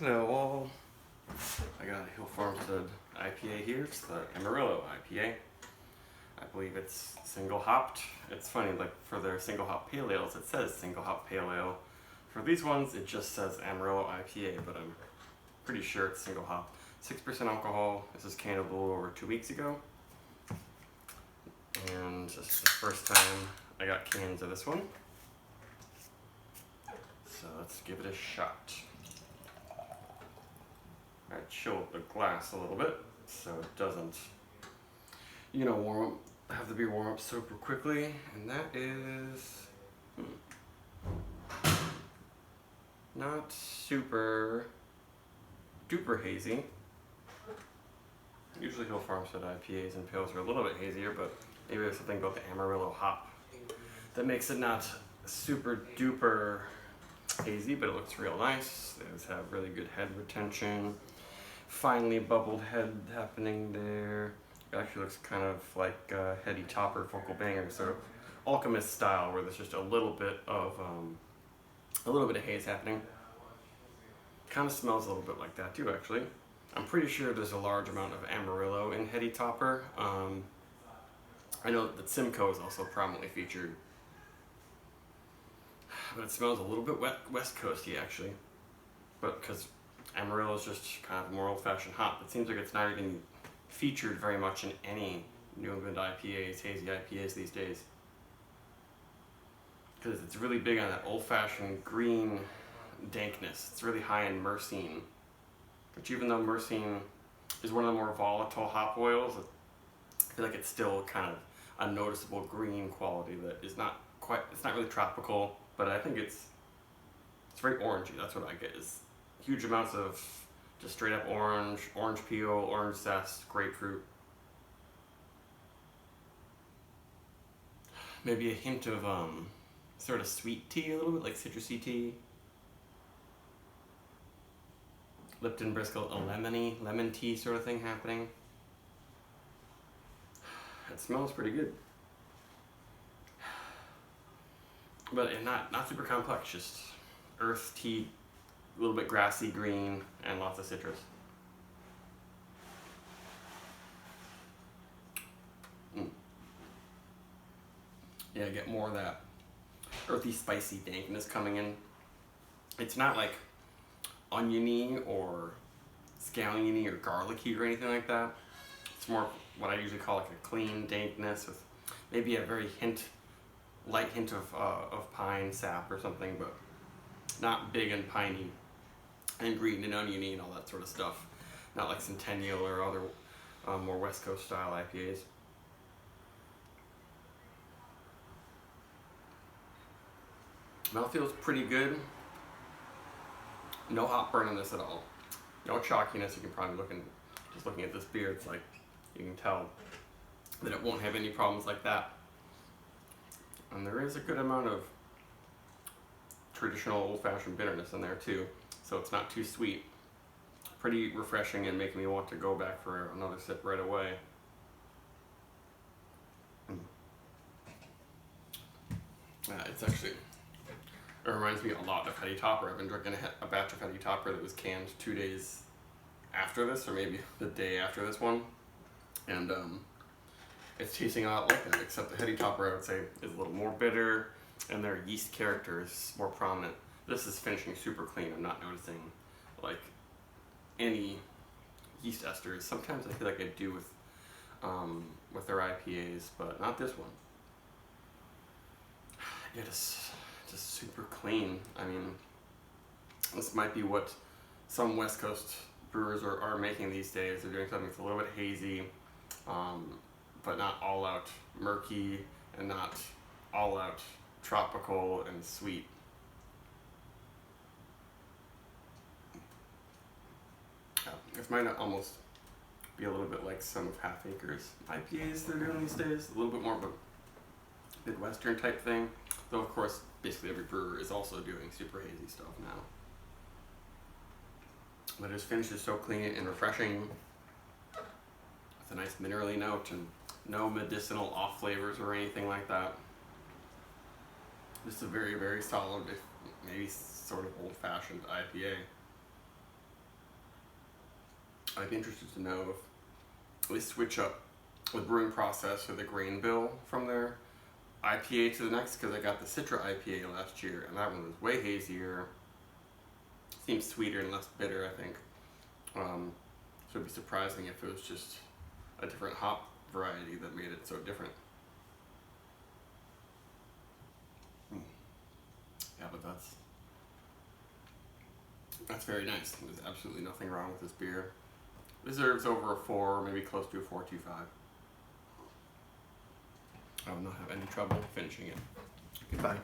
Hello all. I got a Hill Farmstead IPA here. It's the Amarillo IPA. I believe it's single hopped. It's funny, like for their single hop pale ales, it says single hop pale ale. For these ones, it just says Amarillo IPA, but I'm pretty sure it's single hop. 6% alcohol. This is canned a little over 2 weeks ago. And this is the first time I got cans of this one. So let's give it a shot. I chill the glass a little bit so it doesn't, have the beer warm up super quickly. And that is not super duper hazy. Usually Hill Farmstead IPAs and pales are a little bit hazier, but maybe there's something about the Amarillo hop that makes it not super duper hazy, but it looks real nice. They just have really good head retention. Finely bubbled head happening there. It actually looks kind of like heady topper vocal banger, sort of alchemist style, where there's just a little bit of haze happening. Kind of smells a little bit like that too, actually. I'm pretty sure there's a large amount of Amarillo in heady topper. I know that Simcoe is also prominently featured, but it smells a little bit West Coasty actually. But because Amarillo is just kind of more old-fashioned hop, it seems like it's not even featured very much in any New England IPAs, hazy IPAs these days. Because it's really big on that old-fashioned green dankness. It's really high in myrcene, which even though myrcene is one of the more volatile hop oils, I feel like it's still kind of a noticeable green quality that is not quite, it's not really tropical, but I think it's very orangey. That's what I get, is huge amounts of just straight up orange peel, orange zest, grapefruit. Maybe a hint of sort of sweet tea, a little bit like citrusy tea. Lipton Bristol, a lemon tea sort of thing happening. It smells pretty good. But not super complex, just earth tea, a little bit grassy green, and lots of citrus. Yeah, I get more of that earthy, spicy dankness coming in. It's not like oniony or scalliony or garlicky or anything like that. It's more what I usually call like a clean dankness with maybe a very light hint of pine sap or something, but not big and piney and green and oniony and all that sort of stuff. Not like Centennial or other more West Coast style IPAs. Mouth feels pretty good. No hop burn on this at all. No chalkiness. You can probably just looking at this beer, it's like you can tell that it won't have any problems like that. And there is a good amount of traditional old-fashioned bitterness in there too, so it's not too sweet. Pretty refreshing and making me want to go back for another sip right away. It reminds me a lot of Heady Topper. I've been drinking a batch of Heady Topper that was canned 2 days after this, or maybe the day after this one, and it's tasting a lot like that, except the Heady Topper, I would say, is a little more bitter, and their yeast character is more prominent. This is finishing super clean. I'm not noticing like any yeast esters. Sometimes I feel like I do with their IPAs, but not this one. Yeah, just super clean. I mean, this might be what some West Coast brewers are making these days. They're doing something that's a little bit hazy, but not all out murky and not all out tropical and sweet. This might almost be a little bit like some of Half Acre's IPAs they're doing these days. A little bit more of a Midwestern type thing. Though of course, basically every brewer is also doing super hazy stuff now. But his finish is so clean and refreshing, with a nice minerally note and no medicinal off flavors or anything like that. This is a very, very solid, maybe sort of old-fashioned IPA. I'd be interested to know if they switch up the brewing process or the grain bill from their IPA to the next, because I got the Citra IPA last year, and that one was way hazier. Seems sweeter and less bitter, I think. So it'd be surprising if it was just a different hop variety that made it so different. Yeah, but that's very nice. There's absolutely nothing wrong with this beer. Deserves over a 4, maybe close to a 4.25. I will not have any trouble finishing it. Fine.